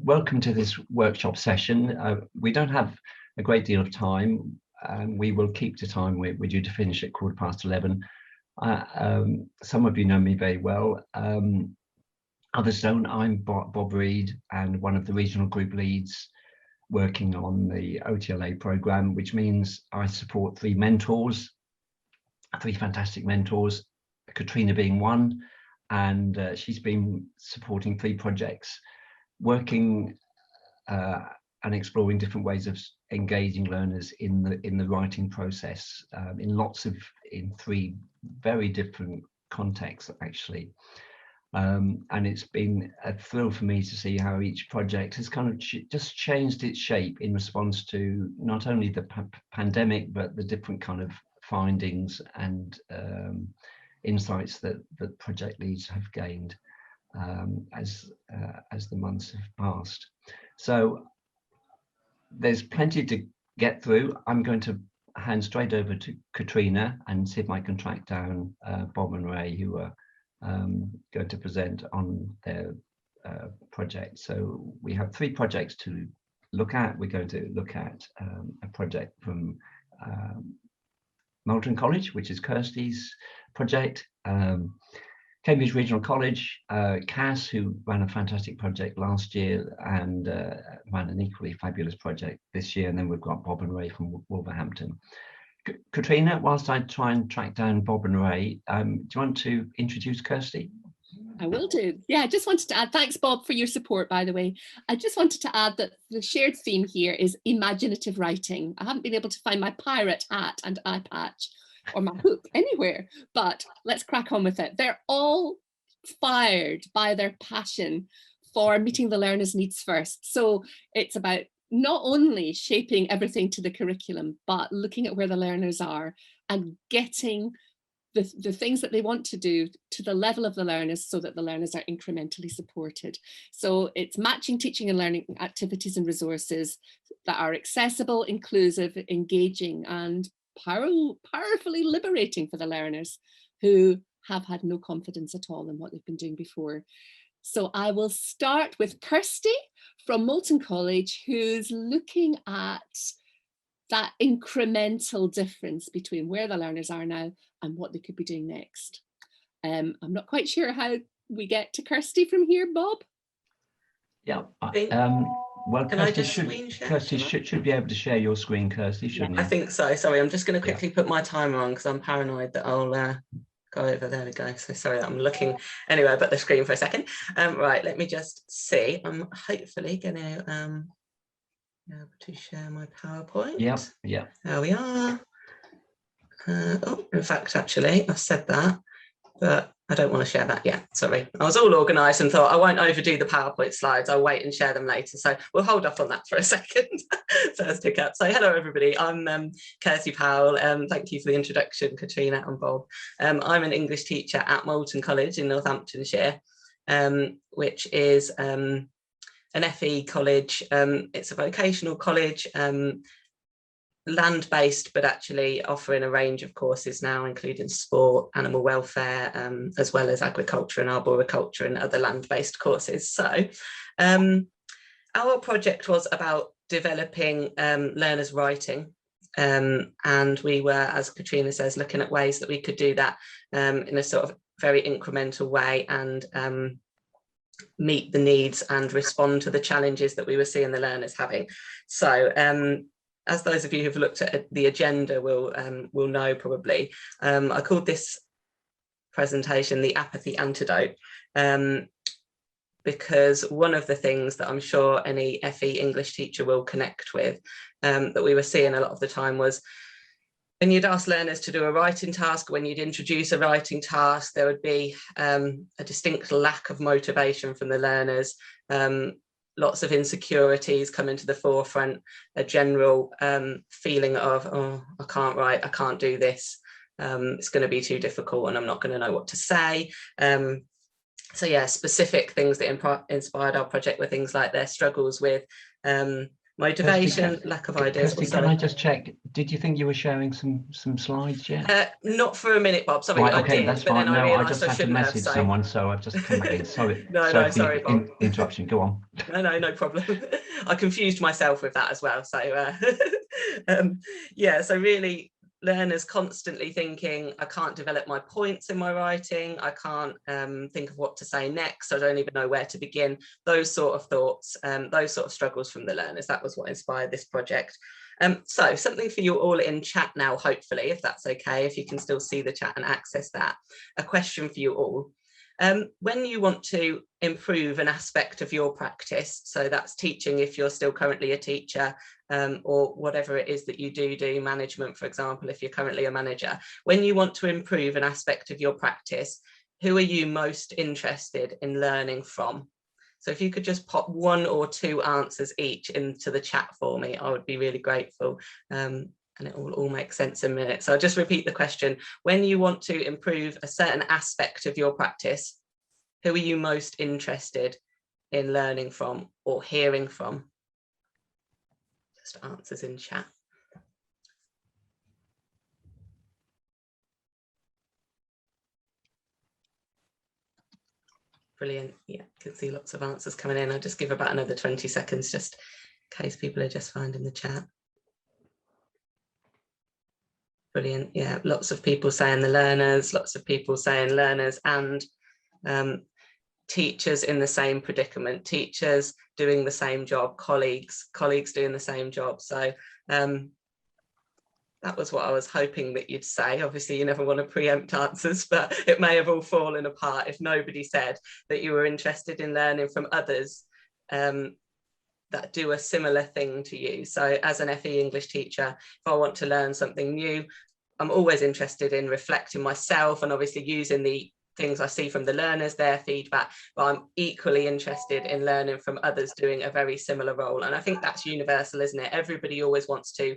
welcome to this workshop session. We don't have a great deal of time, and we will keep to time. We're due to finish at 11:15. Some of you know me very well. Others don't. I'm Bob Reed, and one of the regional group leads working on the OTLA program, which means I support three fantastic mentors, Catriona being one, and she's been supporting three projects, working and exploring different ways of engaging learners in the writing process in three very different contexts, actually. And it's been a thrill for me to see how each project has kind of just changed its shape in response to not only the pandemic, but the different kind of findings and insights that the project leads have gained as the months have passed. So there's plenty to get through. I'm going to hand straight over to Catriona and see if I can track down Bob and Ray, who are going to present on their project. So we have three projects to look at. We're going to look at a project from Moulton College, which is Kirsty's project, Cambridge Regional College, Cass, who ran a fantastic project last year and ran an equally fabulous project this year, and then we've got Bob and Ray from Wolverhampton. Catriona, whilst I try and track down Bob and Ray, do you want to introduce Kirsty? I will do. Yeah, I just wanted to add, thanks Bob for your support, by the way. I just wanted to add that the shared theme here is imaginative writing. I haven't been able to find my pirate hat and eye patch or my hook anywhere, but let's crack on with it. They're all fired by their passion for meeting the learner's needs first. So it's about not only shaping everything to the curriculum, but looking at where the learners are and getting the things that they want to do to the level of the learners so that the learners are incrementally supported. So it's matching teaching and learning activities and resources that are accessible, inclusive, engaging, and powerfully liberating for the learners who have had no confidence at all in what they've been doing before. So I will start with Kirsty from Moulton College, who's looking at that incremental difference between where the learners are now and what they could be doing next. I'm not quite sure how we get to Kirsty from here, Bob. Yeah. Well, Kirsty should be able to share your screen, Kirsty, shouldn't you? I think so. Sorry, I'm just going to quickly put my timer on because I'm paranoid that I'll go over. There we go. So sorry, I'm looking anyway, but the screen for a second. Right, let me just see. I'm hopefully going to be able to share my PowerPoint. Yeah. There we are. Oh, in fact, actually, I've said that, but I don't want to share that yet. Sorry, I was all organised and thought I won't overdo the PowerPoint slides. I'll wait and share them later. So we'll hold off on that for a second. First pick up. So hello, everybody. I'm Kirsty Powell. Thank you for the introduction, Catriona and Bob. I'm an English teacher at Moulton College in Northamptonshire, which is an FE college. It's a vocational college, land-based, but actually offering a range of courses now, including sport, animal welfare, as well as agriculture and arboriculture and other land-based courses. So our project was about developing learners' writing, and we were, as Catriona says, looking at ways that we could do that in a sort of very incremental way and meet the needs and respond to the challenges that we were seeing the learners having. So as those of you who've looked at the agenda will know probably, I called this presentation the apathy antidote, because one of the things that I'm sure any FE English teacher will connect with, that we were seeing a lot of the time, was when you'd ask learners to do a writing task, when you'd introduce a writing task, there would be a distinct lack of motivation from the learners. Lots of insecurities come into the forefront, a general feeling of, oh, I can't write, I can't do this, it's going to be too difficult and I'm not going to know what to say. So yeah, specific things that inspired our project were things like their struggles with Motivation, lack of ideas. Kirsty, can I just check? Did you think you were sharing some slides yet? Not for a minute, Bob. Sorry, right, I okay, did, that's but fine. then I No, I realised just I had to shouldn't have. message So someone, so I've just come back in. Sorry, no, for sorry, the Bob. interruption. Go on. No problem. I confused myself with that as well. So yeah, so really learners constantly thinking, I can't develop my points in my writing, I can't think of what to say next, I don't even know where to begin. Those sort of thoughts, those sort of struggles from the learners. That was what inspired this project. So something for you all in chat now, hopefully, if that's okay, if you can still see the chat and access that. A question for you all. When you want to improve an aspect of your practice, so that's teaching if you're still currently a teacher, or whatever it is that you do, management, for example, if you're currently a manager, when you want to improve an aspect of your practice, who are you most interested in learning from? So if you could just pop 1 or 2 answers each into the chat for me, I would be really grateful. And it will all make sense in a minute. So I'll just repeat the question. When you want to improve a certain aspect of your practice, who are you most interested in learning from or hearing from? Just answers in chat. Brilliant. Yeah, can see lots of answers coming in. I'll just give about another 20 seconds just in case people are just finding the chat. Brilliant. Yeah, lots of people saying the learners, lots of people saying learners and teachers in the same predicament, teachers doing the same job, colleagues doing the same job. So that was what I was hoping that you'd say. Obviously, you never want to preempt answers, but it may have all fallen apart if nobody said that you were interested in learning from others that do a similar thing to you. So as an FE English teacher, if I want to learn something new, I'm always interested in reflecting myself and obviously using the things I see from the learners, their feedback, but I'm equally interested in learning from others doing a very similar role. And I think that's universal, isn't it? Everybody always wants to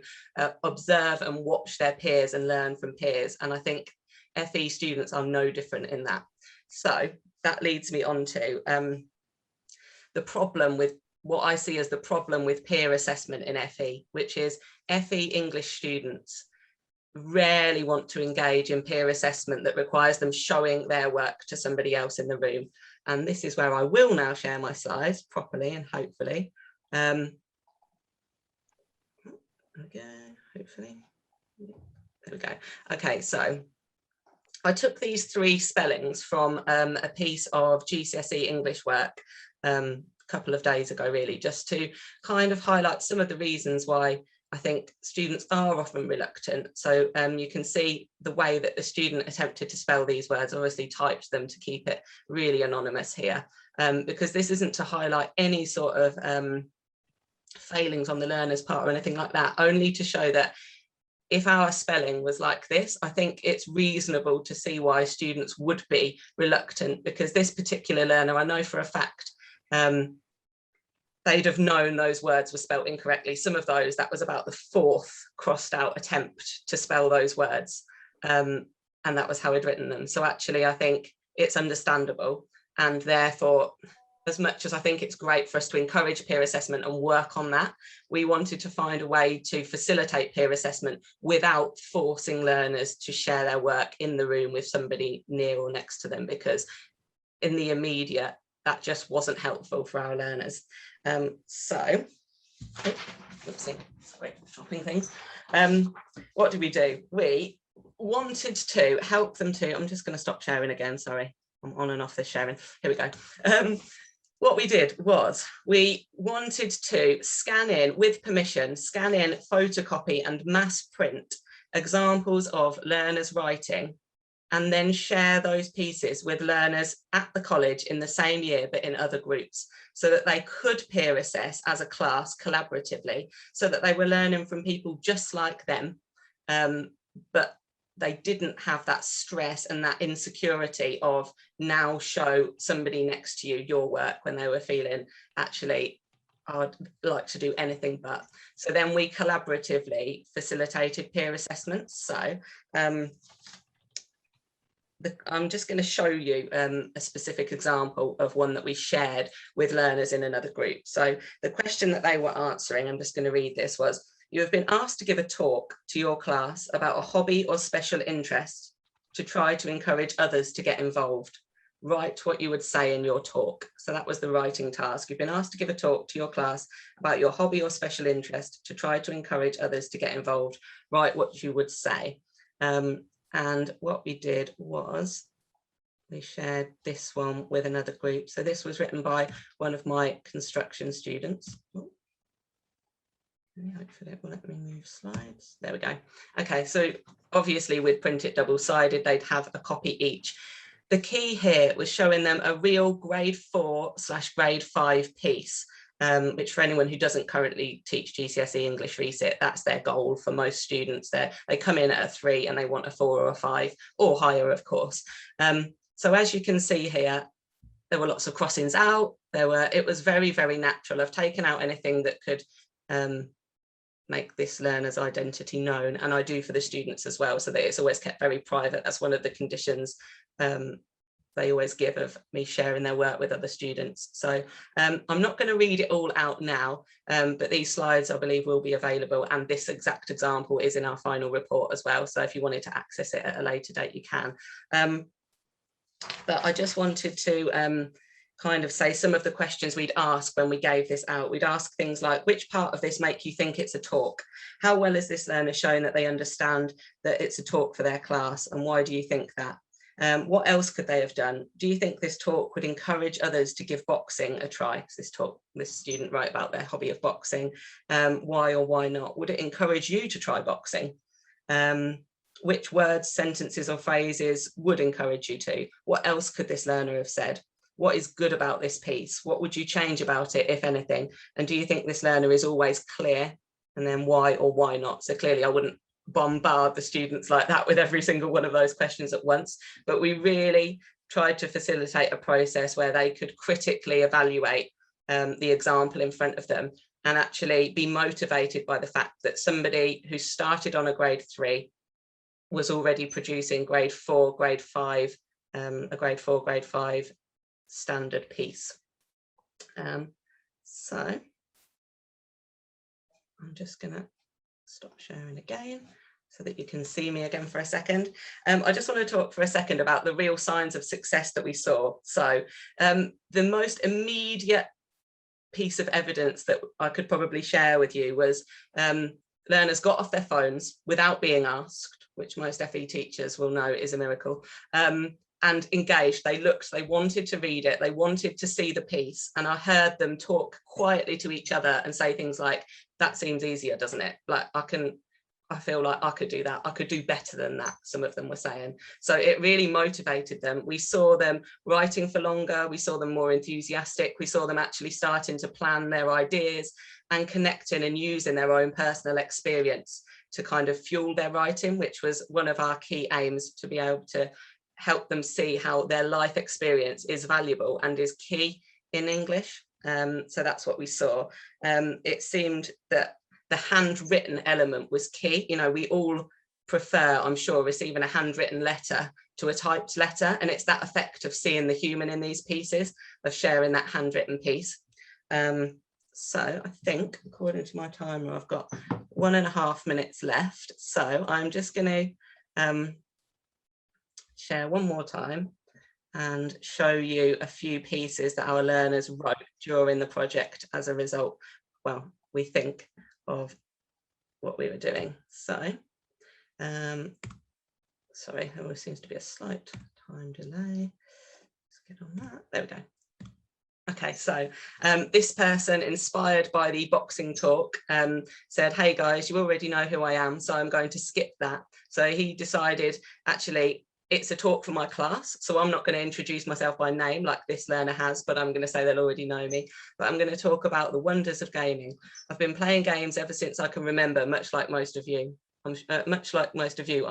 observe and watch their peers and learn from peers. And I think FE students are no different in that. So that leads me on to the problem with what I see as the problem with peer assessment in FE, which is FE English students rarely want to engage in peer assessment that requires them showing their work to somebody else in the room. And this is where I will now share my slides properly and hopefully. Okay, hopefully. There we go. Okay, so I took these 3 spellings from a piece of GCSE English work a couple of days ago, really, just to kind of highlight some of the reasons why I think students are often reluctant. So you can see the way that the student attempted to spell these words, obviously typed them to keep it really anonymous here, because this isn't to highlight any sort of failings on the learner's part or anything like that, only to show that if our spelling was like this, I think it's reasonable to see why students would be reluctant, because this particular learner, I know for a fact, they'd have known those words were spelt incorrectly. Some of those, that was about the 4th crossed out attempt to spell those words. And that was how he'd written them. So actually, I think it's understandable. And therefore, as much as I think it's great for us to encourage peer assessment and work on that, we wanted to find a way to facilitate peer assessment without forcing learners to share their work in the room with somebody near or next to them, because in the immediate, that just wasn't helpful for our learners. So, oopsie, quick shopping things. What did we do? We wanted to help them to, I'm just going to stop sharing again, sorry, I'm on and off this sharing. Here we go. What we did was we wanted to scan in, with permission, scan in, photocopy and mass print examples of learners writing, and then share those pieces with learners at the college in the same year, but in other groups, so that they could peer assess as a class collaboratively, so that they were learning from people just like them, but they didn't have that stress and that insecurity of now show somebody next to you your work, when they were feeling, actually, I'd like to do anything but. So then we collaboratively facilitated peer assessments. So I'm just going to show you a specific example of one that we shared with learners in another group. So the question that they were answering, I'm just going to read this, was: you have been asked to give a talk to your class about a hobby or special interest to try to encourage others to get involved. Write what you would say in your talk. So that was the writing task. You've been asked to give a talk to your class about your hobby or special interest to try to encourage others to get involved. Write what you would say. And what we did was we shared this one with another group. So this was written by one of my construction students. Hopefully it will let me move slides. There we go. Okay, so obviously we'd print it double-sided. They'd have a copy each. The key here was showing them a real grade 4/grade 5 piece, which for anyone who doesn't currently teach GCSE English Resit, that's their goal for most students. They come in at a 3 and they want a 4 or a 5 or higher, of course. So as you can see here, there were lots of crossings out. It was very, very natural. I've taken out anything that could make this learner's identity known, and I do for the students as well, so that it's always kept very private. That's one of the conditions they always give of me sharing their work with other students. So I'm not going to read it all out now, but these slides I believe will be available, and this exact example is in our final report as well, so if you wanted to access it at a later date you can. But I just wanted to kind of say some of the questions we'd ask when we gave this out. We'd ask things like, which part of this make you think it's a talk? How well has this learner shown that they understand that it's a talk for their class, and why do you think that? What else could they have done? Do you think this talk would encourage others to give boxing a try? This student wrote about their hobby of boxing. Why or why not? Would it encourage you to try boxing? Which words, sentences or phrases would encourage you to? What else could this learner have said? What is good about this piece? What would you change about it, if anything? And do you think this learner is always clear? And then why or why not? So clearly I wouldn't bombard the students like that with every single one of those questions at once, but we really tried to facilitate a process where they could critically evaluate the example in front of them and actually be motivated by the fact that somebody who started on a grade 3 was already producing grade 4, grade 5, a grade 4, grade 5 standard piece. So I'm just gonna stop sharing again so that you can see me again for a second. I just want to talk for a second about the real signs of success that we saw. So the most immediate piece of evidence that I could probably share with you was learners got off their phones without being asked, which most FE teachers will know is a miracle, and engaged. They looked, they wanted to read it, they wanted to see the piece, and I heard them talk quietly to each other and say things like, that seems easier, doesn't it? Like I feel like I could do that, I could do better than that, some of them were saying. So it really motivated them. We saw them writing for longer, we saw them more enthusiastic, we saw them actually starting to plan their ideas and connecting and using their own personal experience to kind of fuel their writing, which was one of our key aims, to be able to help them see how their life experience is valuable and is key in English. So that's what we saw. It seemed that the handwritten element was key. You know, we all prefer, I'm sure, receiving a handwritten letter to a typed letter, and it's that effect of seeing the human in these pieces, of sharing that handwritten piece. So I think, according to my timer, I've got 1.5 minutes left. So I'm just going to share one more time and show you a few pieces that our learners wrote during the project as a result, well, we think, of what we were doing. So, sorry, there always seems to be a slight time delay. Let's get on that. There we go. Okay, so this person, inspired by the boxing talk, said, hey guys, you already know who I am, so I'm going to skip that. So he decided, actually, it's a talk for my class, so I'm not going to introduce myself by name like this learner has, but I'm going to say they'll already know me. But I'm going to talk about the wonders of gaming. I've been playing games ever since I can remember, much like most of you, I'm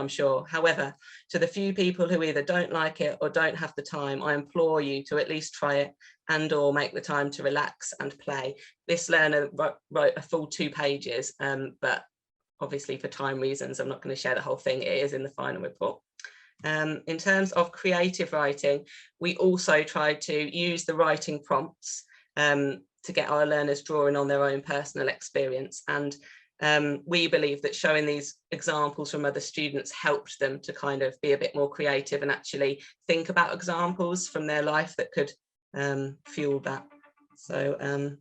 sure. However, to the few people who either don't like it or don't have the time, I implore you to at least try it and or make the time to relax and play. This learner wrote a full 2 pages, but obviously for time reasons, I'm not going to share the whole thing. It is in the final report. In terms of creative writing, we also tried to use the writing prompts to get our learners drawing on their own personal experience. And we believe that showing these examples from other students helped them to kind of be a bit more creative and actually think about examples from their life that could fuel that. So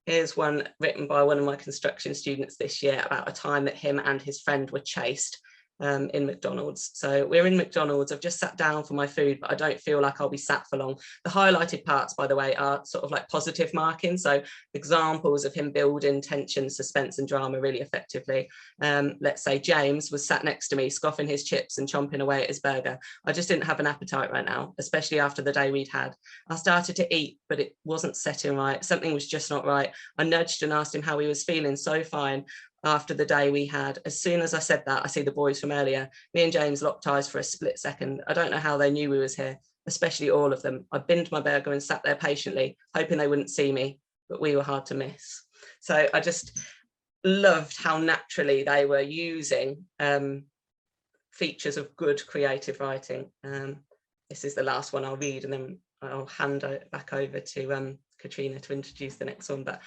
here's one written by one of my construction students this year about a time that him and his friend were chased in McDonald's. So we're in McDonald's. I've just sat down for my food, but I don't feel like I'll be sat for long. The highlighted parts, by the way, are sort of like positive marking. So examples of him building tension, suspense and drama really effectively. Let's say James was sat next to me, scoffing his chips and chomping away at his burger. I just didn't have an appetite right now, especially after the day we'd had. I started to eat, but it wasn't setting right. Something was just not right. I nudged and asked him how he was feeling. So fine. After the day we had. As soon as I said that, I see the boys from earlier. Me and James locked eyes for a split second. I don't know how they knew we was here, especially all of them. I binned my burger and sat there patiently, hoping they wouldn't see me, but we were hard to miss. So I just loved how naturally they were using features of good creative writing. This is the last one I'll read, and then I'll hand it back over to Catriona to introduce the next one. But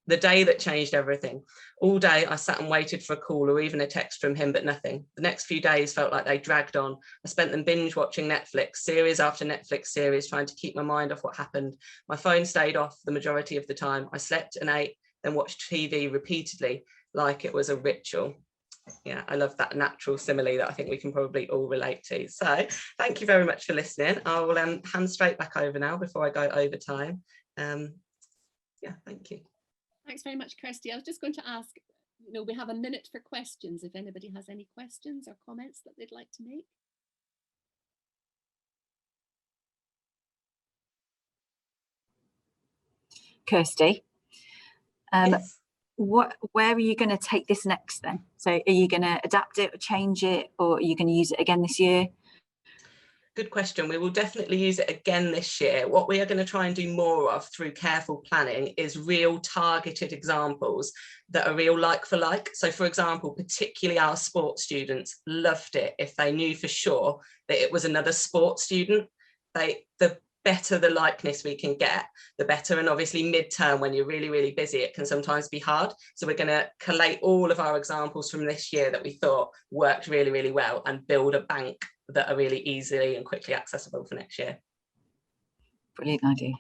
the day that changed everything. All day I sat and waited for a call or even a text from him, but nothing. The next few days felt like they dragged on. I spent them binge watching Netflix, series after Netflix series, trying to keep my mind off what happened. My phone stayed off the majority of the time. I slept and ate, then watched TV repeatedly, like it was a ritual. Yeah, I love that natural simile that I think we can probably all relate to. So thank you very much for listening. I will hand straight back over now before I go over time. Yeah, thank you. Thanks very much, Kirsty. I was just going to ask, we have a minute for questions, if anybody has any questions or comments that they'd like to make. Kirsty, Yes. where are you going to take this next then? So are you going to adapt it or change it, or are you going to use it again this year? Good question. We will definitely use it again this year. What we are going to try and do more of through careful planning is real targeted examples that are real like for like. So for example, particularly our sports students loved it if they knew for sure that it was another sports student. The better the likeness we can get, the better. And obviously midterm, when you're really, really busy, it can sometimes be hard. So we're going to collate all of our examples from this year that we thought worked really, really well and build a bank that are really easily and quickly accessible for next year. Brilliant idea.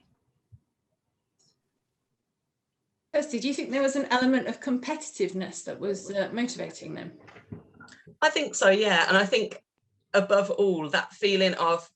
Kirsty, do you think there was an element of competitiveness that was motivating them? I think so, yeah. And I think above all, that feeling of,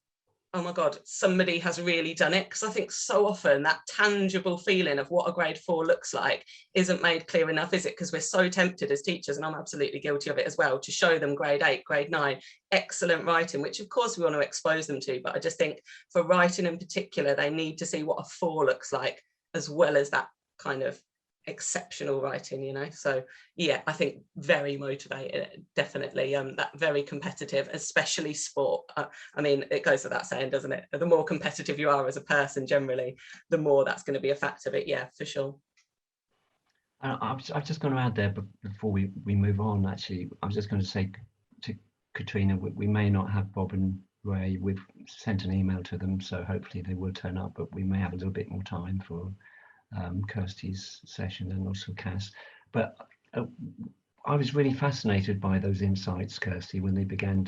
oh my God, somebody has really done it. Because I think so often that tangible feeling of what a grade 4 looks like isn't made clear enough, is it? Because we're so tempted as teachers, and I'm absolutely guilty of it as well, to show them grade 8, grade 9, excellent writing, which of course we want to expose them to. But I just think for writing in particular, they need to see what a 4 looks like, as well as that kind of exceptional writing, So yeah, I think very motivated, definitely. That very competitive, especially sport. I mean, it goes without saying, doesn't it? The more competitive you are as a person generally, the more that's going to be a fact of it. Yeah, for sure. I'm just going to add there, but before we move on, actually, I was just going to say to Catriona, we may not have Bob and Ray. We've sent an email to them, so hopefully they will turn up, but we may have a little bit more time for Kirsty's session and also Cass. But I was really fascinated by those insights, Kirsty, when they began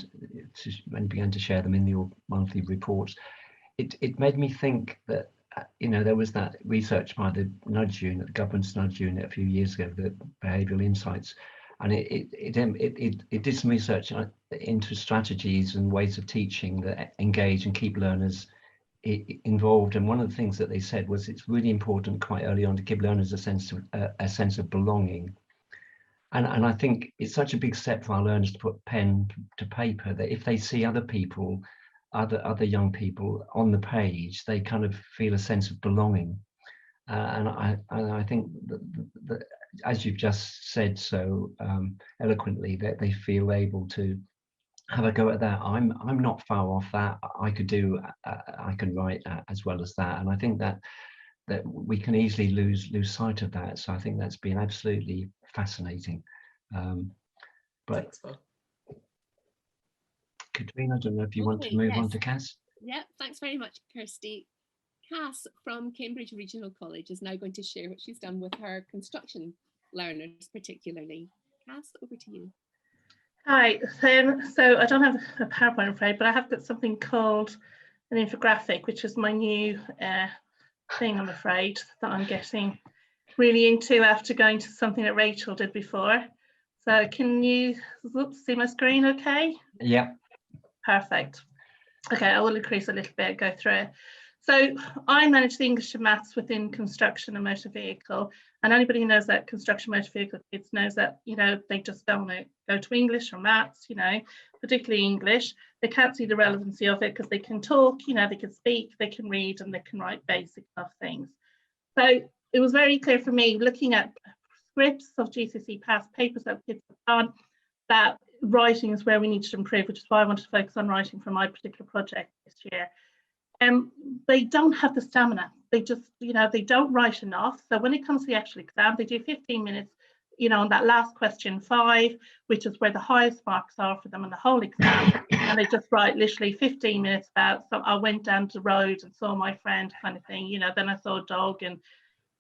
to share them in your monthly reports. It made me think that there was that research by the Nudge Unit, the Government's Nudge Unit, a few years ago, the Behavioural Insights, and it did some research into strategies and ways of teaching that engage and keep learners involved. And one of the things that they said was it's really important quite early on to give learners a sense of belonging. And I think it's such a big step for our learners to put pen to paper, that if they see other people, other young people on the page, they kind of feel a sense of belonging. And I think that as you've just said so eloquently, that they feel able to have a go at that. I'm not far off that. I can write as well as that. And I think that we can easily lose sight of that. So I think that's been absolutely fascinating. But Thanks, Bob. Catriona, I don't know if you want to move on to Cass. Yeah, thanks very much, Kirsty. Cass from Cambridge Regional College is now going to share what she's done with her construction learners particularly. Cass, over to you. Hi, so I don't have a PowerPoint, I'm afraid, but I have got something called an infographic, which is my new thing, I'm afraid, that I'm getting really into after going to something that Rachel did before. So can you see my screen okay? Yeah. Perfect. Okay, I will increase a little bit, go through it. So I manage the English and maths within construction and motor vehicle, and anybody who knows that construction motor vehicle kids knows that, you know, they just don't want to go to English or maths, you know, particularly English. They can't see the relevancy of it because they can talk, you know, they can speak, they can read, and they can write basic enough things. So it was very clear for me, looking at scripts of GCSE past papers that kids have done, that writing is where we need to improve, which is why I wanted to focus on writing for my particular project this year. They don't have the stamina. They just, you know, they don't write enough. So when it comes to the actual exam, they do 15 minutes, you know, on that last question 5, which is where the highest marks are for them in the whole exam. And they just write literally 15 minutes about, so I went down the road and saw my friend kind of thing, you know, then I saw a dog, and,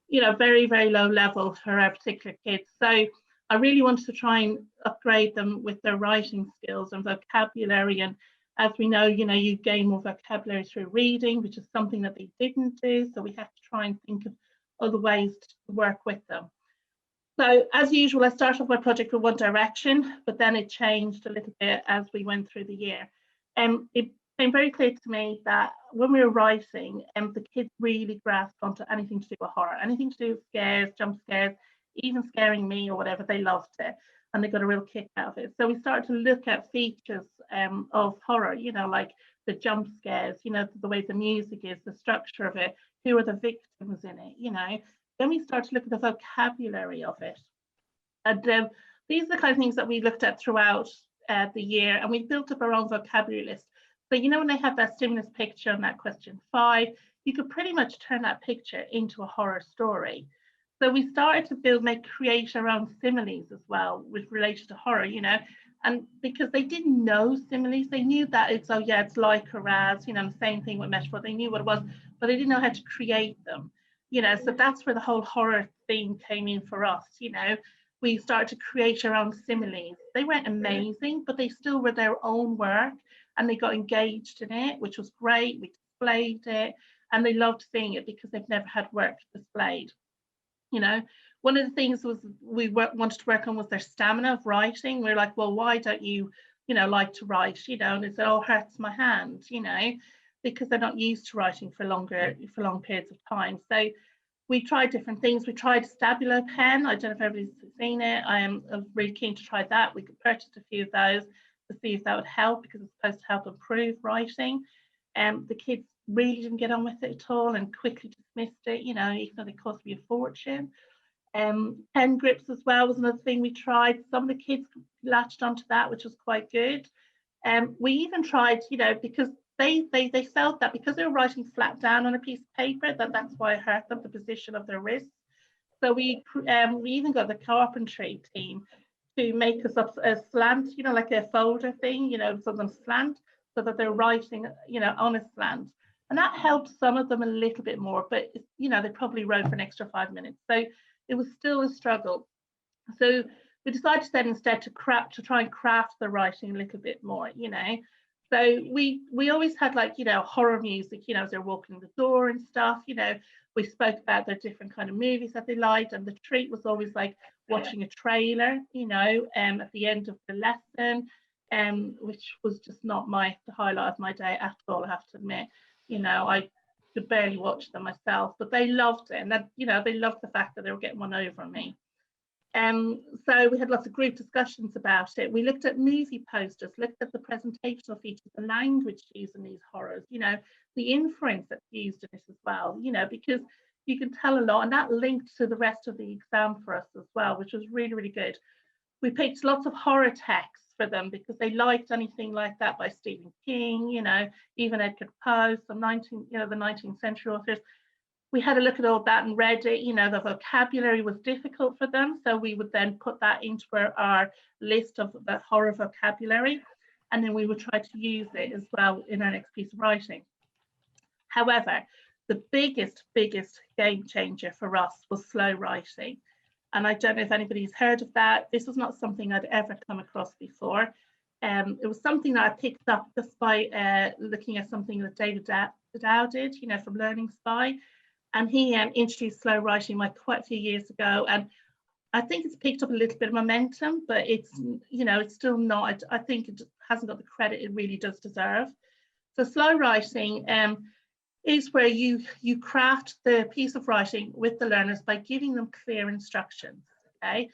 you know, very, very low level for our particular kids. So I really wanted to try and upgrade them with their writing skills and vocabulary. And as we know, you know, you gain more vocabulary through reading, which is something that they didn't do. So we have to try and think of other ways to work with them. So as usual, I started off my project with one direction, but then it changed a little bit as we went through the year. It became very clear to me that when we were writing, the kids really grasped onto anything to do with horror, anything to do with scares, jump scares, even scaring me or whatever, they loved it. And they got a real kick out of it. So we started to look at features of horror, you know, like the jump scares, you know, the way the music is, the structure of it, who are the victims in it, you know. Then we started to look at the vocabulary of it. And these are the kind of things that we looked at throughout the year, and we built up our own vocabulary list. So, you know, when they have that stimulus picture on that question 5, you could pretty much turn that picture into a horror story. So we started to create our own similes as well with relation to horror, you know, and because they didn't know similes, they knew that it's, oh yeah, it's like or as, you know, the same thing with metaphor, they knew what it was, but they didn't know how to create them, you know. So that's where the whole horror theme came in for us, you know. We started to create our own similes. They weren't amazing, but they still were their own work, and they got engaged in it, which was great. We displayed it, and they loved seeing it because they've never had work displayed. You know, one of the things was we wanted to work on was their stamina of writing. We're like, well, why don't you, you know, like to write, you know? And they said, oh, it hurts my hand, you know, because they're not used to writing for long periods of time. So we tried different things. We tried a Stabilo pen. I don't know if everybody's seen it. I'm really keen to try that. We could purchase a few of those to see if that would help, because it's supposed to help improve writing. The kids really didn't get on with it at all and quickly dismissed it, you know, even though they cost me a fortune. Pen grips as well was another thing we tried. Some of the kids latched onto that, which was quite good. We even tried, you know, because they felt that because they were writing flat down on a piece of paper, that's why it hurt them, the position of their wrists. So we even got the carpentry team to make us up a slant, you know, like a folder thing, you know, so them slant, so that they're writing, you know, on a slant. And that helped some of them a little bit more, but, you know, they probably wrote for an extra 5 minutes. So it was still a struggle. So we decided then instead to try and craft the writing a little bit more, you know. So we always had, like, you know, horror music, you know, as they're walking the door and stuff, you know. We spoke about their different kind of movies that they liked, and the treat was always like watching a trailer, you know, at the end of the lesson, which was just not the highlight of my day at all, I have to admit. You know, I could barely watch them myself, but they loved it, and that, you know, they loved the fact that they were getting one over on me. So we had lots of group discussions about it. We looked at movie posters, looked at the presentational features, the language used in these horrors, you know, the inference that's used in this as well, you know, because you can tell a lot, and that linked to the rest of the exam for us as well, which was really, really good. We picked lots of horror texts for them because they liked anything like that by Stephen King, you know, even Edgar Poe, some the 19th century authors. We had a look at all that and read it, you know, the vocabulary was difficult for them. So we would then put that into our list of the horror vocabulary. and then we would try to use it as well in our next piece of writing. However, the biggest game changer for us was slow writing. And I don't know if anybody's heard of that. This was not something I'd ever come across before. It was something that I picked up just by looking at something that David Dow did, you know, from Learning Spy. And he introduced slow writing like quite a few years ago. And I think it's picked up a little bit of momentum, but it's, you know, it's still not, I think it hasn't got the credit it really does deserve. So slow writing is where you craft the piece of writing with the learners by giving them clear instructions, okay?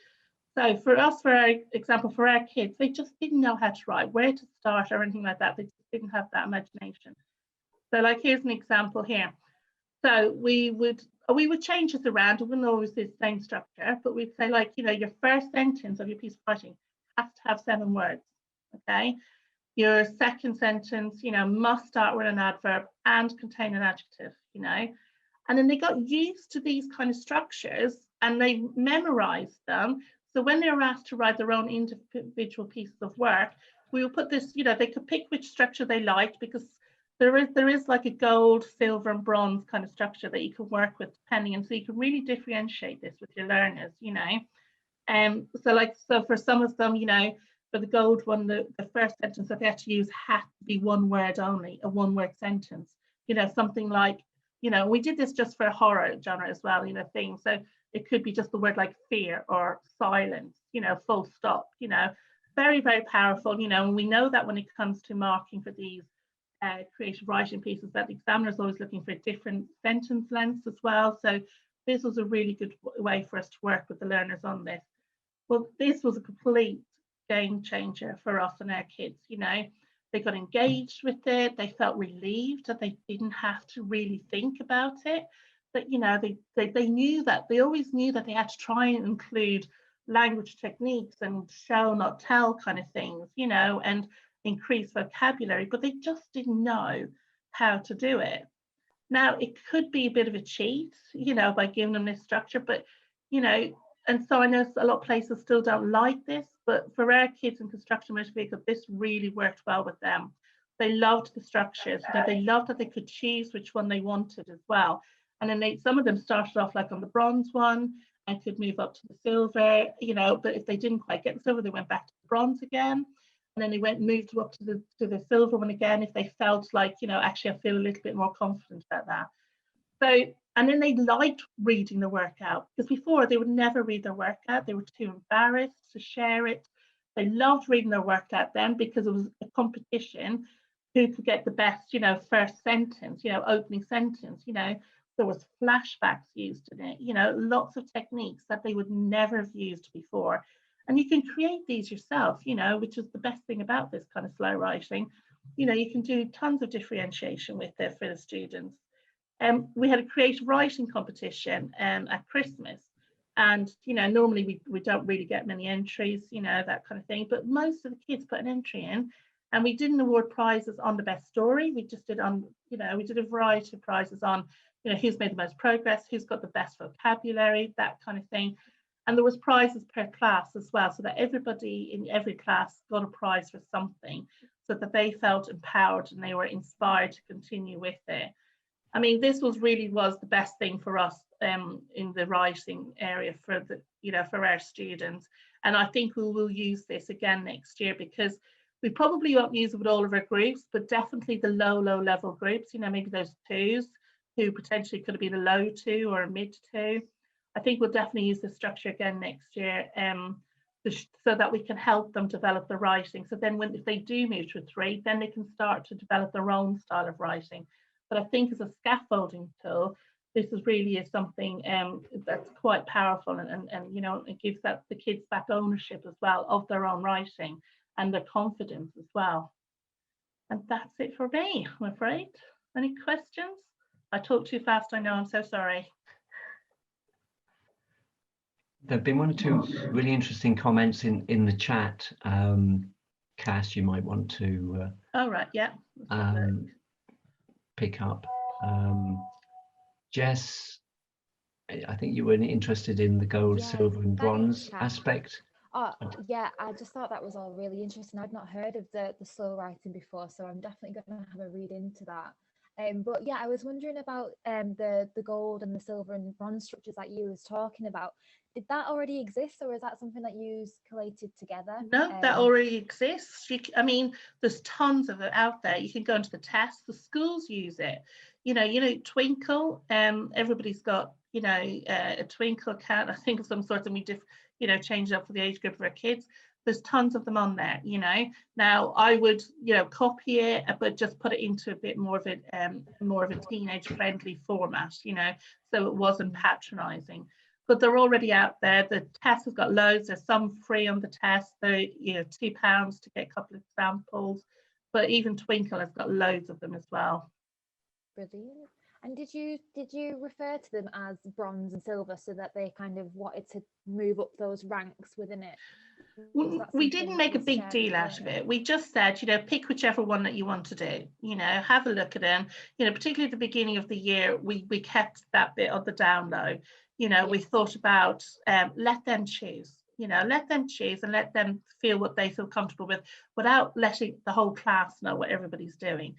So for us, for our example, for our kids, they just didn't know how to write, where to start or anything like that. They just didn't have that imagination. So like, here's an example here. So we would change this around. It wouldn't always be the same structure, but we'd say, like, you know, your first sentence of your piece of writing has to have 7 words, okay? Your second sentence, you know, must start with an adverb and contain an adjective, you know. And then they got used to these kind of structures and they memorized them. So when they were asked to write their own individual pieces of work, we will put this, you know, they could pick which structure they liked, because there is like a gold, silver and bronze kind of structure that you can work with depending, and so you can really differentiate this with your learners, you know. So for some of them, you know, for the gold one, the first sentence that they had to use had to be 1 word only, a 1-word sentence, you know, something like, you know, we did this just for a horror genre as well, you know, theme. So it could be just the word like fear or silence, you know, full stop, you know, very, very powerful, you know. And we know that when it comes to marking for these creative writing pieces, that the examiner is always looking for different sentence lengths as well. So this was a really good way for us to work with the learners on this. Well, this was a complete game changer for us and our kids, you know. They got engaged with it, they felt relieved that they didn't have to really think about it. But, you know, they knew that, they always knew that they had to try and include language techniques and show, not tell kind of things, you know, and increase vocabulary, but they just didn't know how to do it. Now, it could be a bit of a cheat, you know, by giving them this structure, but, you know, and so I know a lot of places still don't like this, but for our kids in construction motor vehicle, this really worked well with them. They loved the structures, you know, they loved that they could choose which one they wanted as well. And then some of them started off like on the bronze one and could move up to the silver, you know, but if they didn't quite get the silver, they went back to the bronze again. And then they moved up to the silver one again if they felt like, you know, actually I feel a little bit more confident about that. So, and then they liked reading the work out, because before they would never read their work out. They were too embarrassed to share it. They loved reading their work out then, because it was a competition who could get the best, you know, first sentence, you know, opening sentence, you know. There was flashbacks used in it, you know, lots of techniques that they would never have used before. And you can create these yourself, you know, which is the best thing about this kind of slow writing. You know, you can do tons of differentiation with it for the students. We had a creative writing competition at Christmas, and, you know, normally we don't really get many entries, you know, that kind of thing, but most of the kids put an entry in, and we didn't award prizes on the best story. We just did on, you know, we did a variety of prizes on, you know, who's made the most progress, who's got the best vocabulary, that kind of thing. And there was prizes per class as well, so that everybody in every class got a prize for something, so that they felt empowered and they were inspired to continue with it. I mean, this was the best thing for us in the writing area for the, you know, for our students. And I think we will use this again next year, because we probably won't use it with all of our groups, but definitely the low level groups, you know, maybe those 2s who potentially could have been a low 2 or a mid 2. I think we'll definitely use this structure again next year, so that we can help them develop the writing. So then if they do move to a 3, then they can start to develop their own style of writing. But I think as a scaffolding tool, this really is something that's quite powerful, and you know, it gives the kids back ownership as well of their own writing and their confidence as well. And that's it for me, I'm afraid. Any questions? I talked too fast, I know, I'm so sorry. There have been 1 or 2 really interesting comments in the chat. Cass, you might want to Oh, right, yeah. pick up. Jess, I think you were interested in the gold, Yes, silver and thanks, bronze Cass. aspect. Oh, yeah, I just thought that was all really interesting. I'd not heard of the slow writing before, so I'm definitely going to have a read into that. But yeah, I was wondering about the gold and the silver and bronze structures that you was talking about. Did that already exist, or is that something that you collated together? No, that already exists. I mean, there's tons of it out there. You can go into the tests. The schools use it. You know, Twinkle. Everybody's got, you know, a Twinkle account. I think of some sort, and we just, you know, change it up for the age group of our kids. There's tons of them on there. You know, now I would, you know, copy it, but just put it into a bit more of a teenage-friendly format. You know, so it wasn't patronising. But they're already out there. The test has got loads. There's some free on the test. They're, you know, £2 to get a couple of samples. But even Twinkle has got loads of them as well. Brilliant. And did you refer to them as bronze and silver so that they kind of wanted to move up those ranks within it? We didn't make a big deal out of it. We just said, you know, pick whichever one that you want to do. You know, have a look at them. You know, particularly at the beginning of the year, we kept that bit on the down low. You know, we thought about let them choose. You know, let them choose and let them feel what they feel comfortable with without letting the whole class know what everybody's doing.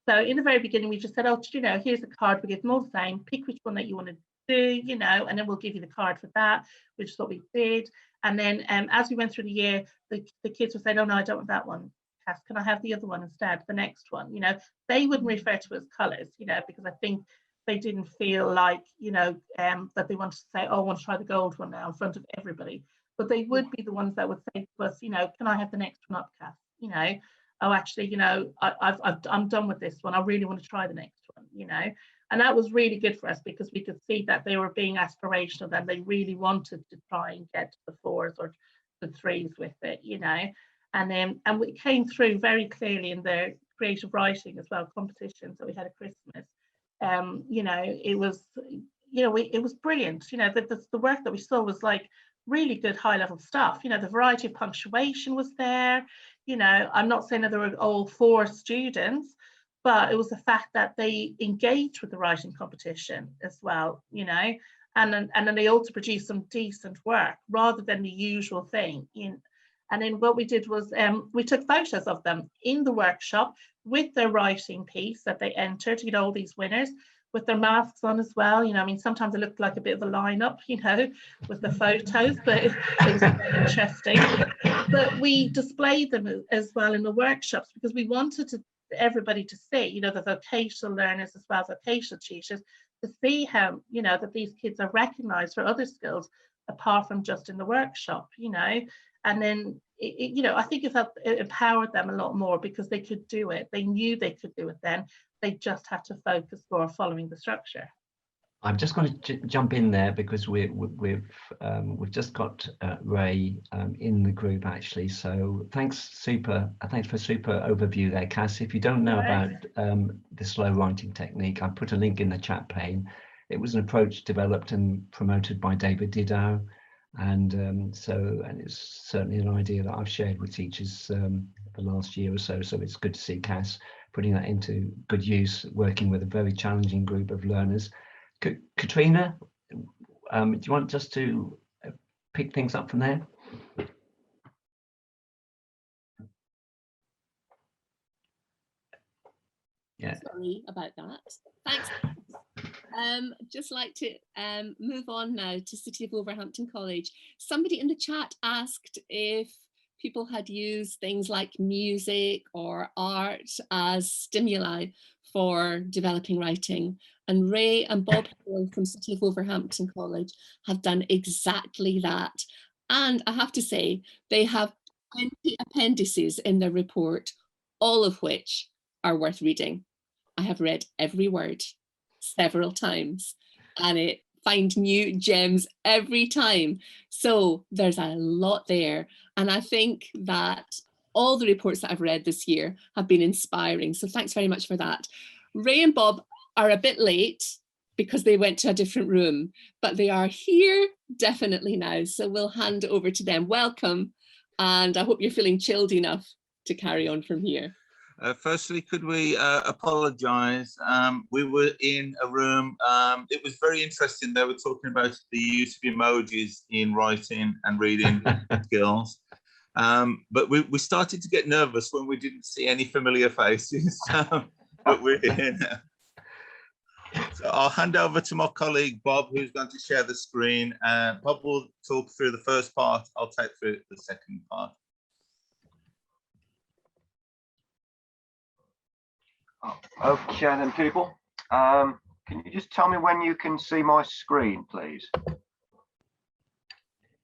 So in the very beginning, we just said, oh, you know, here's a card. We give them all the same. Pick which one that you want to do, you know, and then we'll give you the card for that, which is what we did. And then as we went through the year, the kids would say, oh, no, I don't want that one. Cass, can I have the other one instead, the next one? You know, they wouldn't refer to it as colours, you know, because I think they didn't feel like, you know, that they wanted to say, oh, I want to try the gold one now in front of everybody. But they would be the ones that would say to us, you know, can I have the next one up, Cass? You know, oh, actually, you know, I'm done with this one. I really want to try the next one, you know. And that was really good for us because we could see that they were being aspirational, that they really wanted to try and get to the 4s or the 3s with it, you know. And then it came through very clearly in the creative writing as well, competitions that we had at Christmas. You know, it was, you know, it was brilliant. You know, the work that we saw was like really good high level stuff. You know, the variety of punctuation was there. You know, I'm not saying that they were all 4 students, but it was the fact that they engaged with the writing competition as well, you know, and then they also produced some decent work rather than the usual thing. And then what we did was we took photos of them in the workshop with their writing piece that they entered, you know, all these winners with their masks on as well. You know, I mean, sometimes it looked like a bit of a lineup, you know, with the photos, but it was interesting. But we displayed them as well in the workshops because we wanted everybody to see, you know, the vocational learners as well as vocational teachers, to see how, you know, that these kids are recognised for other skills apart from just in the workshop, you know. And then, you know, I think it empowered them a lot more because they could do it. They knew they could do it then. They just had to focus more on following the structure. I'm just going to jump in there because we've just got Ray in the group actually. So thanks for a super overview there, Cass. If you don't know about the slow writing technique, I put a link in the chat pane. It was an approach developed and promoted by David Didow, and it's certainly an idea that I've shared with teachers the last year or so. So it's good to see Cass putting that into good use, working with a very challenging group of learners. Catriona, do you want just to pick things up from there? Yeah. Sorry about that. Thanks. Just like to move on now to City of Wolverhampton College. Somebody in the chat asked if people had used things like music or art as stimuli for developing writing. And Ray and Bob from City of Wolverhampton College have done exactly that. And I have to say, they have 20 appendices in their report, all of which are worth reading. I have read every word several times and find new gems every time. So there's a lot there. And I think that all the reports that I've read this year have been inspiring. So thanks very much for that. Ray and Bob are a bit late because they went to a different room, but they are here definitely now. So we'll hand over to them. Welcome. And I hope you're feeling chilled enough to carry on from here. Firstly, could we apologise? We were in a room. It was very interesting. They were talking about the use of emojis in writing and reading skills. But we started to get nervous when we didn't see any familiar faces. But we're here now. So I'll hand over to my colleague, Bob, who's going to share the screen. Bob will talk through the first part. I'll take through the second part. Okay then, people. Can you just tell me when you can see my screen, please?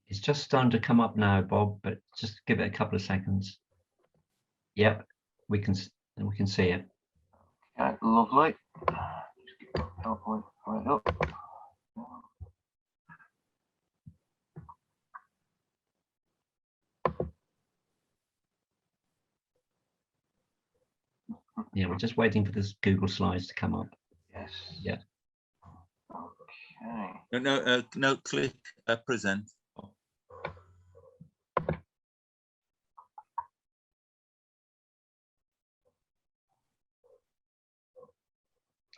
It's just starting to come up now, Bob, but just give it a couple of seconds. Yep, we can see it. Okay, lovely. Just get the PowerPoint right up. Yeah, we're just waiting for this Google Slides to come up. Yes. Yeah. Okay. No, click present.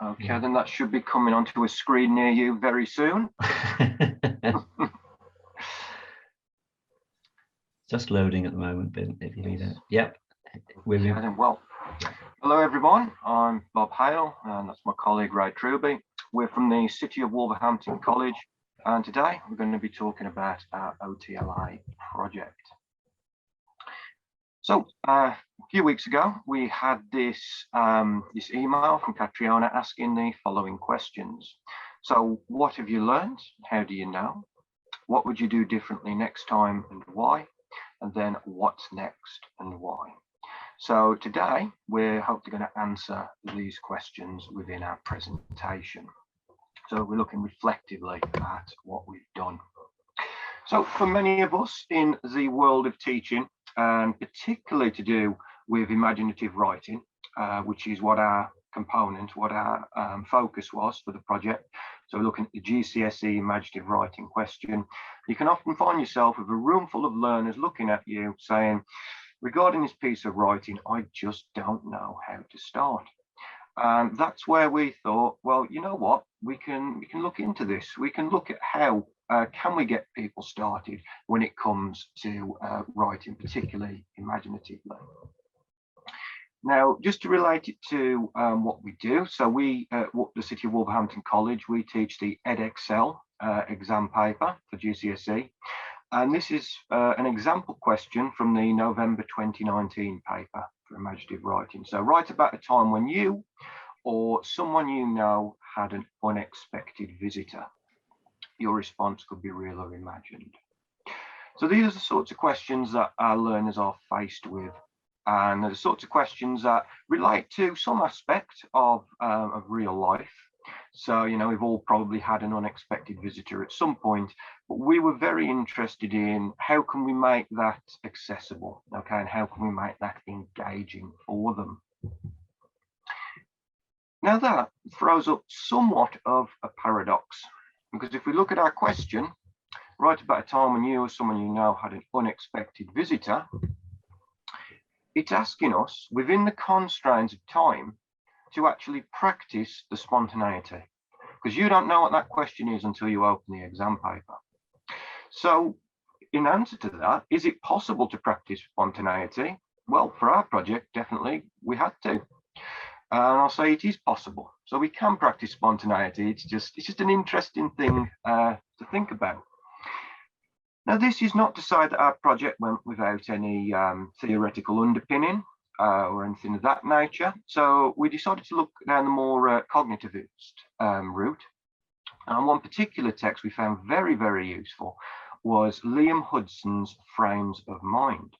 Okay, then that should be coming onto a screen near you very soon. Just loading at the moment, but if you need it. Yep. Well, hello everyone, I'm Bob Hale and that's my colleague Ray Truby. We're from the City of Wolverhampton College and today we're going to be talking about our OTLA project. So a few weeks ago we had this email from Catriona asking the following questions. So what have you learned? How do you know? What would you do differently next time and why? And then what's next and why? So today we're hopefully going to answer these questions within our presentation. So we're looking reflectively at what we've done. So for many of us in the world of teaching, and particularly to do with imaginative writing, which is what our component, what our focus was for the project. So we're looking at the GCSE imaginative writing question. You can often find yourself with a room full of learners looking at you saying, regarding this piece of writing, I just don't know how to start. And that's where we thought, well, you know what, we can look into this. We can look at how can we get people started when it comes to writing, particularly imaginatively. Now, just to relate it to what we do, so we, the City of Wolverhampton College, we teach the EdXL exam paper for GCSE. And this is an example question from the November 2019 paper for imaginative writing. So write about a time when you or someone you know had an unexpected visitor. Your response could be real or imagined. So these are the sorts of questions that our learners are faced with. And the sorts of questions that relate to some aspect of real life. So, you know, we've all probably had an unexpected visitor at some point, but we were very interested in how can we make that accessible, okay, and how can we make that engaging for them. Now that throws up somewhat of a paradox, because if we look at our question, write about a time when you or someone you know had an unexpected visitor, it's asking us within the constraints of time to actually practice the spontaneity, because you don't know what that question is until you open the exam paper. So in answer to that, is it possible to practice spontaneity? Well, for our project, definitely we had to. And I'll say it is possible. So we can practice spontaneity. It's just an interesting thing to think about. Now, this is not to say that our project went without any theoretical underpinning or anything of that nature. So we decided to look down the more cognitivist route. And one particular text we found very, very useful was Liam Hudson's Frames of Mind.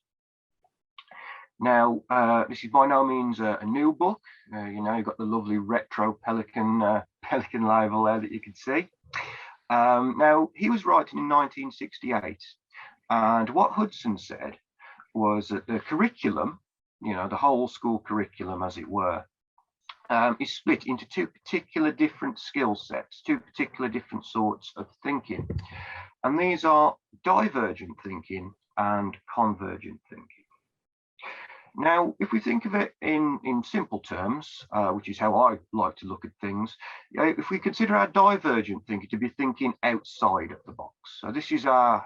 Now, this is by no means a new book. You know, you've got the lovely retro Pelican label there that you can see. Now, he was writing in 1968, and what Hudson said was that the curriculum, you know, the whole school curriculum, as it were, is split into two particular different skill sets, two particular different sorts of thinking. And these are divergent thinking and convergent thinking. Now, if we think of it in simple terms, which is how I like to look at things, if we consider our divergent thinking to be thinking outside of the box. So this is our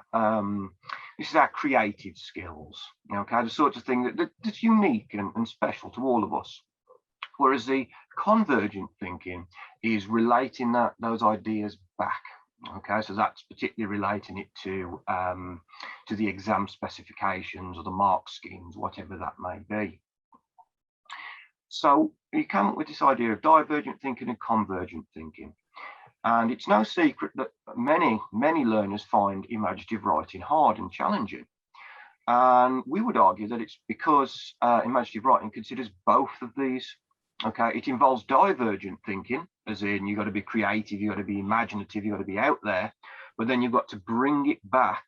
creative skills, okay, the sort of thing that's unique and special to all of us. Whereas the convergent thinking is relating those ideas back. Okay, so that's particularly relating it to the exam specifications or the mark schemes, whatever that may be. So you come up with this idea of divergent thinking and convergent thinking. And it's no secret that many learners find imaginative writing hard and challenging. And we would argue that it's because imaginative writing considers both of these. Okay, it involves divergent thinking, as in you've got to be creative, you've got to be imaginative, you've got to be out there, but then you've got to bring it back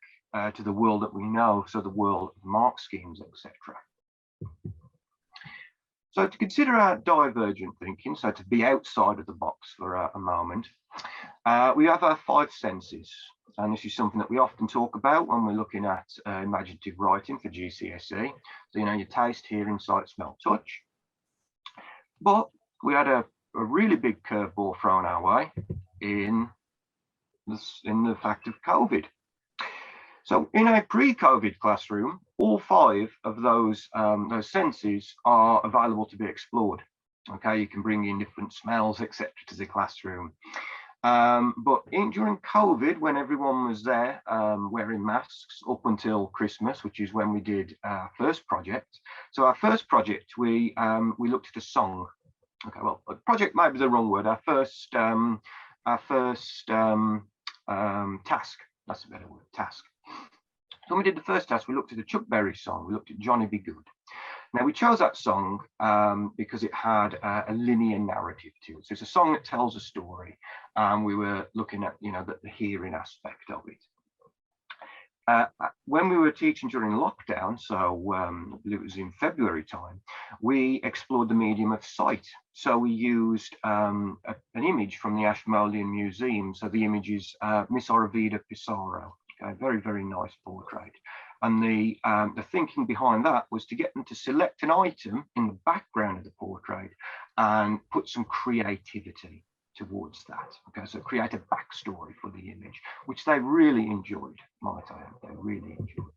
to the world that we know, so the world of mark schemes, etc. So to consider our divergent thinking, so to be outside of the box for a moment, we have our 5 senses, and this is something that we often talk about when we're looking at imaginative writing for GCSE. So you know, your taste, hearing, sight, smell, touch. But we had a really big curveball thrown our way in the fact of COVID. So in a pre-COVID classroom, all 5 of those senses are available to be explored. Okay, you can bring in different smells, etc., to the classroom. But during COVID, when everyone was there wearing masks up until Christmas, which is when we did our first project. So our first project, we looked at a song. Okay, well, project might be the wrong word. Our first task. That's a better word. Task. So when we did the first task, we looked at a Chuck Berry song. We looked at Johnny Be Good. Now we chose that song because it had a linear narrative to it. So it's a song that tells a story, and we were looking at, you know, the hearing aspect of it. When we were teaching during lockdown, so it was in February time, we explored the medium of sight. So we used an image from the Ashmolean Museum. So the image is Miss Orovida Pissarro, a very, very nice portrait. And the thinking behind that was to get them to select an item in the background of the portrait and put some creativity towards that. Okay, so create a backstory for the image, which they really enjoyed, might I add. They really enjoyed.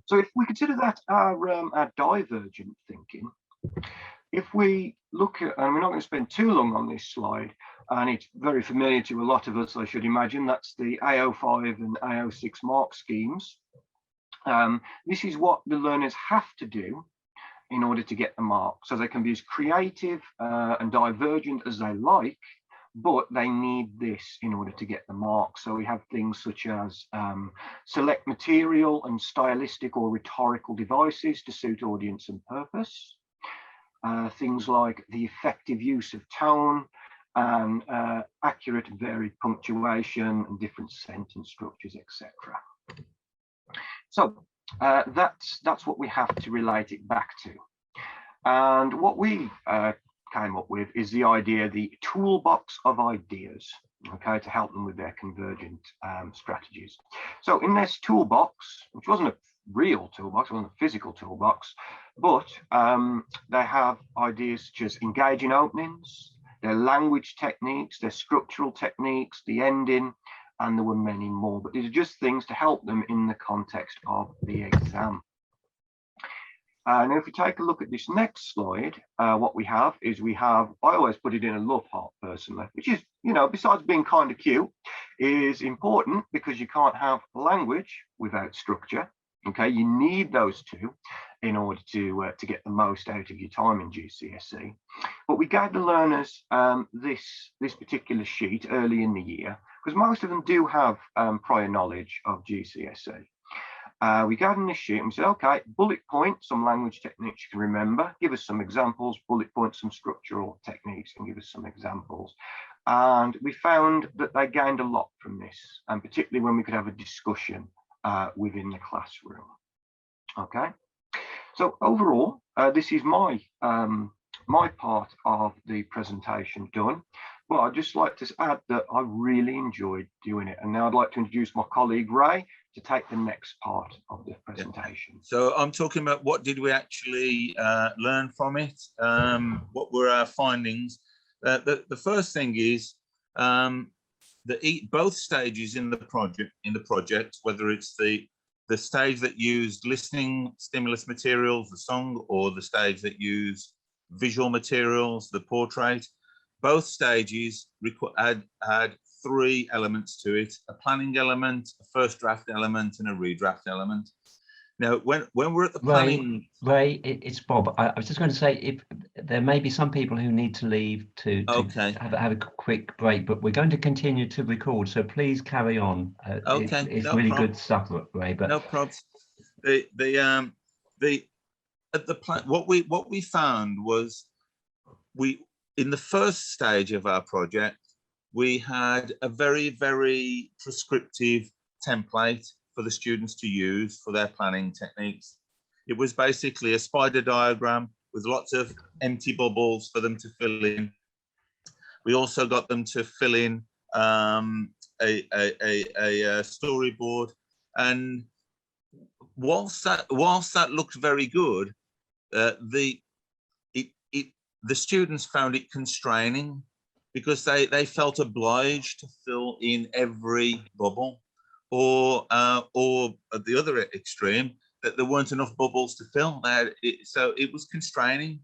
So if we consider that our divergent thinking, if we look at, and we're not going to spend too long on this slide, and it's very familiar to a lot of us, I should imagine, that's the AO5 and AO6 mark schemes. This is what the learners have to do in order to get the mark. So they can be as creative and divergent as they like, but they need this in order to get the mark. So we have things such as select material and stylistic or rhetorical devices to suit audience and purpose. Things like the effective use of tone and accurate and varied punctuation and different sentence structures, etc. So that's what we have to relate it back to. And what we came up with is the idea, the toolbox of ideas, okay, to help them with their convergent strategies. So in this toolbox, which wasn't a real toolbox, it wasn't a physical toolbox, but they have ideas such as engaging openings, their language techniques, their structural techniques, the ending, and there were many more, but these are just things to help them in the context of the exam. Now, if we take a look at this next slide, what we have is I always put it in a love heart personally, which is, you know, besides being kind of cute, is important because you can't have language without structure. Okay, you need those two in order to get the most out of your time in GCSE. But we gave the learners this particular sheet early in the year, because most of them do have prior knowledge of GCSE. We gave them this sheet and we said, okay, bullet point some language techniques you can remember, give us some examples, bullet point some structural techniques and give us some examples. And we found that they gained a lot from this, and particularly when we could have a discussion within the classroom. Okay, so overall, this is my my part of the presentation done. Well, I'd just like to add that I really enjoyed doing it. And now I'd like to introduce my colleague, Ray, to take the next part of the presentation. So I'm talking about what did we actually learn from it? What were our findings? The first thing is both stages in the project, whether it's the stage that used listening stimulus materials, the song, or the stage that used visual materials, the portrait, both stages had three elements to it: a planning element, a first draft element, and a redraft element. Now, when we're at the planning, Ray, it's Bob. I was just going to say, if there may be some people who need to leave to have a quick break, but we're going to continue to record, so please carry on. It's no really problem. Good stuff, Ray. But no problems. What we found was in the first stage of our project, we had a very, very prescriptive template for the students to use for their planning techniques. It was basically a spider diagram with lots of empty bubbles for them to fill in. We also got them to fill in a storyboard, and whilst that looked very good, the students found it constraining because they felt obliged to fill in every bubble, or at the other extreme, that there weren't enough bubbles to fill. So it was constraining.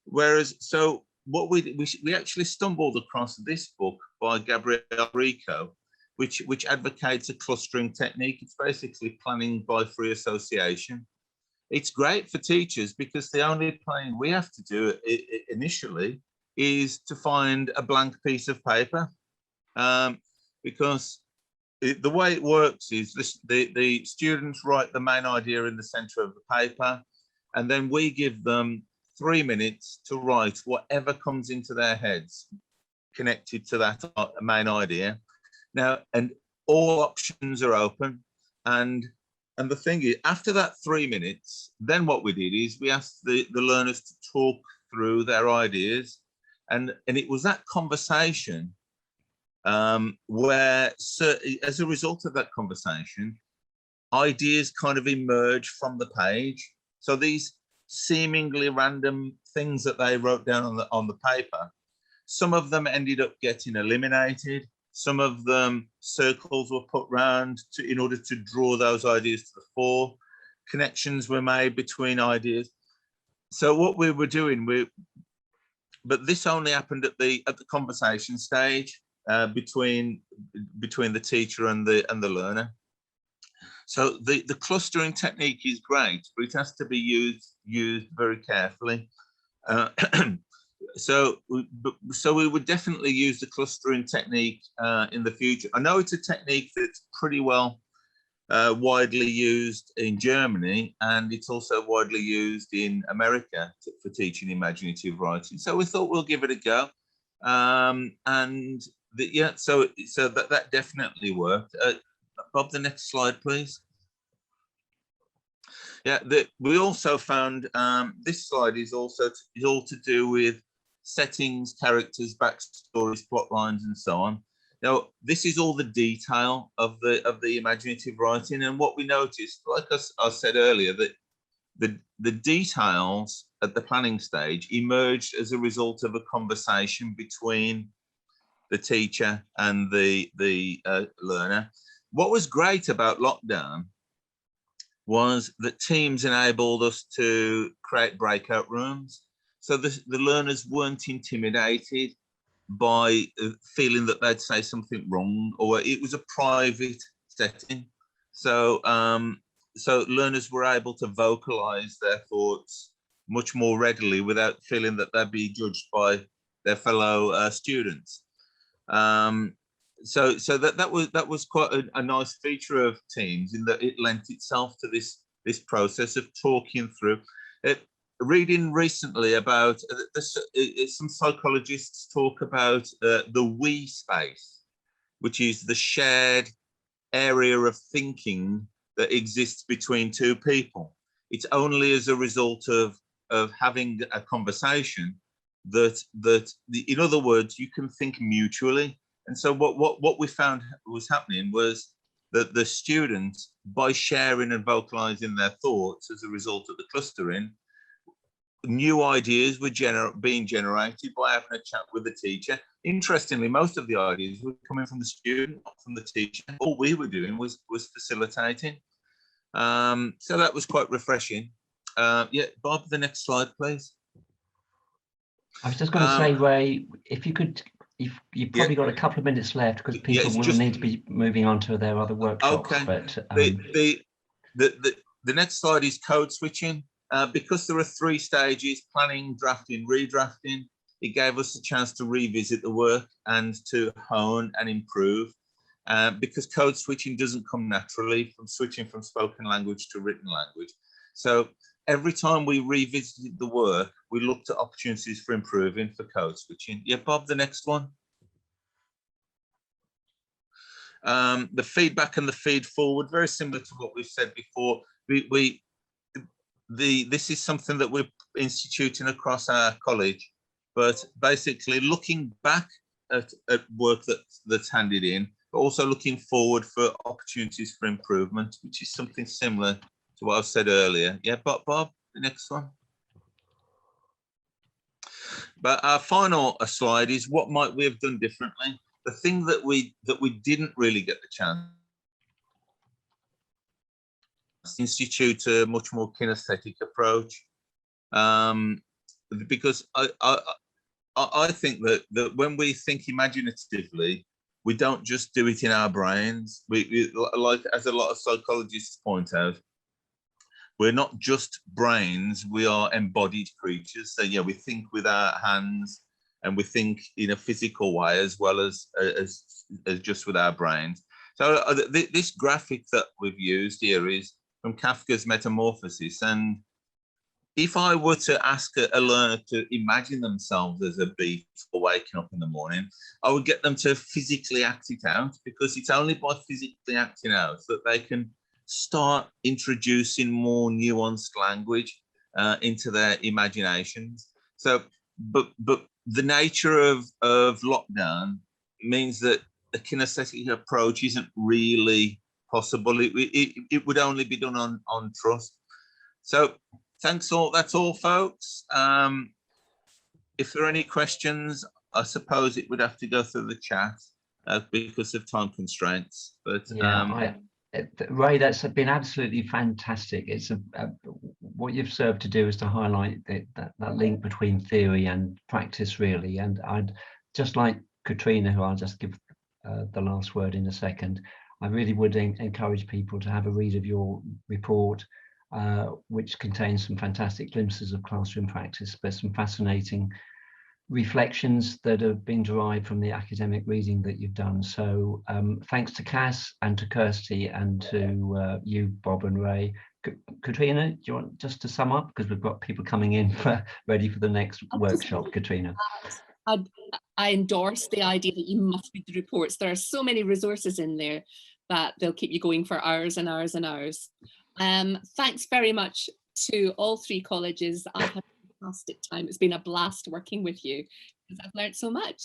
Whereas, so what we actually stumbled across this book by Gabrielle Rico, which advocates a clustering technique. It's basically planning by free association. It's great for teachers because the only planning we have to do initially is to find a blank piece of paper, because the way it works is the students write the main idea in the center of the paper, and then we give them 3 minutes to write whatever comes into their heads connected to that main idea. Now, and all options are open, and the thing is, after that 3 minutes, then what we did is we asked the learners to talk through their ideas, and it was that conversation where, as a result of that conversation, ideas kind of emerge from the page. So these seemingly random things that they wrote down on the paper, some of them ended up getting eliminated. Some of them, circles were put round in order to draw those ideas to the fore. Connections were made between ideas. So what we were doing, but this only happened at the conversation stage between the teacher and the learner. So the clustering technique is great, but it has to be used very carefully. So we would definitely use the clustering technique in the future. I know it's a technique that's pretty well widely used in Germany, and it's also widely used in America for teaching imaginative writing. So we thought we'll give it a go, so that definitely worked. Bob, the next slide, please. Yeah, we also found this slide is all to do with settings, characters, backstories, plot lines, and so on. Now, this is all the detail of the imaginative writing, and what we noticed, like I said earlier, that the details at the planning stage emerged as a result of a conversation between the teacher and the learner. What was great about lockdown was that Teams enabled us to create breakout rooms. So the learners weren't intimidated by feeling that they'd say something wrong, or it was a private setting. So so learners were able to vocalize their thoughts much more readily without feeling that they'd be judged by their fellow students. So that was quite a nice feature of Teams, in that it lent itself to this process of talking through it. Reading recently about some psychologists talk about the we space, which is the shared area of thinking that exists between two people. It's only as a result of having a conversation in other words, you can think mutually. And so what we found was happening was that the students, by sharing and vocalizing their thoughts as a result of the clustering, new ideas were being generated by having a chat with the teacher. Interestingly, most of the ideas were coming from the student, not from the teacher. All we were doing was facilitating. So that was quite refreshing. Yeah, Bob, the next slide, please. I was just going to say, Ray, if you could, you've probably got a couple of minutes left because people will need to be moving on to their other workshops. Okay. But the next slide is code switching. Because there are 3 stages: planning, drafting, redrafting. It gave us a chance to revisit the work and to hone and improve. Because code switching doesn't come naturally from switching from spoken language to written language. So every time we revisited the work, we looked at opportunities for improving for code switching. Yeah, Bob, the next one. The feedback and the feed forward, very similar to what we've said before. This is something that we're instituting across our college, but basically looking back at work that's handed in, but also looking forward for opportunities for improvement, which is something similar to what I've said earlier. Yeah, Bob, the next one. But our final slide is what might we have done differently? The thing that we didn't really get the chance to institute a much more kinesthetic approach, because I think that when we think imaginatively, we don't just do it in our brains. We like, as a lot of psychologists point out, we're not just brains, we are embodied creatures. So yeah, we think with our hands and we think in a physical way as well as just with our brains. So this graphic that we've used here is from Kafka's Metamorphosis. And if I were to ask a learner to imagine themselves as a bee for waking up in the morning, I would get them to physically act it out, because it's only by physically acting out that they can start introducing more nuanced language into their imaginations. So, but the nature of lockdown means that a kinesthetic approach isn't really possible. It would only be done on trust. So thanks all. That's all, folks. If there are any questions, I suppose it would have to go through the chat because of time constraints. But yeah, Ray, that's been absolutely fantastic. It's what you've served to do is to highlight that link between theory and practice, really. And I'd just like Catriona, who I'll just give the last word in a second, I really would encourage people to have a read of your report, which contains some fantastic glimpses of classroom practice, but some fascinating reflections that have been derived from the academic reading that you've done. So thanks to Cass and to Kirsty and to you, Bob and Ray. Catriona, do you want just to sum up, because we've got people coming in ready for the next workshop? Catriona. I endorse the idea that you must read the reports. There are so many resources in there that they'll keep you going for hours and hours and hours. Thanks very much to all 3 colleges. I've had a fantastic time. It's been a blast working with you because I've learned so much.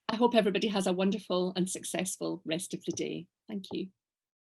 I hope everybody has a wonderful and successful rest of the day. Thank you.